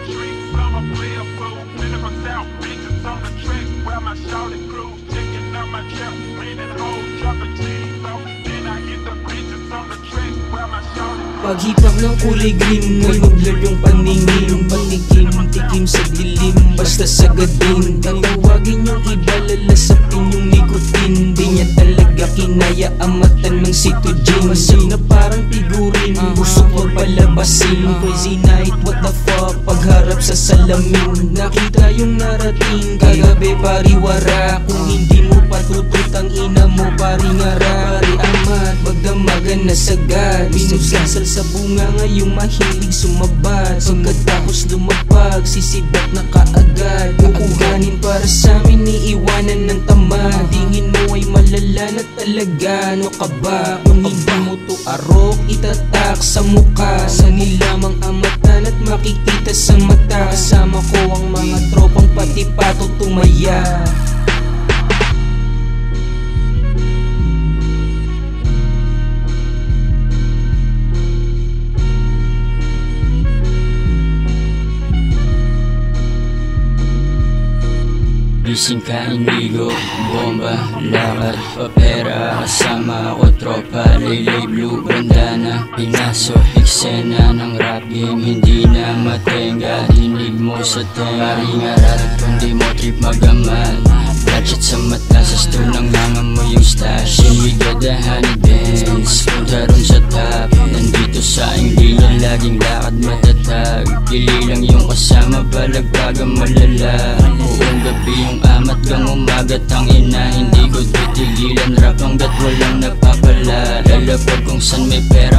tricks. I'ma play a fool. Feeling myself, bitches on the tracks. Where my shouting crews, checking out my trap, raining hoes, dropping cheese off. Then I hit the bitches on the tracks. Where my shouting. Paghipak ng kulay green, may mag-blur yung paningin. Patikim-tikim sa dilim, basta sagadin. Tatawagin yung iba, lalasapin yung nikotin. Di niya talaga kinaya ang mata ng sitogen. Masig na parang tigurin, busok magpalabasin. Crazy night, what the fuck, pagharap sa salamin. Nakita yung narating, kagabi pariwara. Kung hindi mo patutut ang ina mo, paringara. Pari amat, magdamagan na sagad. Binusasal sa bunga ngayong mahilig sumabad. Pagkatapos lumapag, sisibak na kaagad. Uuganin para sa amin, iiwanan ng tamad. Tingin mo ay malala na talaga, ano ka ba? Kung hindi mo to arok, itatak sa mukha. Sangil lamang ang mata at makikita sa mata. Kasama ko ang mga tropang pati pato tumaya. Gising ka indigo, bomba, lakad, papera. Kasama ako tropa, laylay blue, bandana. Pinasok eksena ng rap game, hindi na matenga. Dinig mo sa tenga, ringarat kundi mo trip magaman. Ratchet sa mata, sa stool nang nangamoy yung stash. And we got the honey bands, punta ron sa top. Nandito sa aing linya, laging lakad matatag. Pili lang yung kasama, balagbaga malala. Buong gabi yung amat gang umagat ang ina. Hindi ko titigilan rap hanggat walang napapala. Lalapag kung san may pera,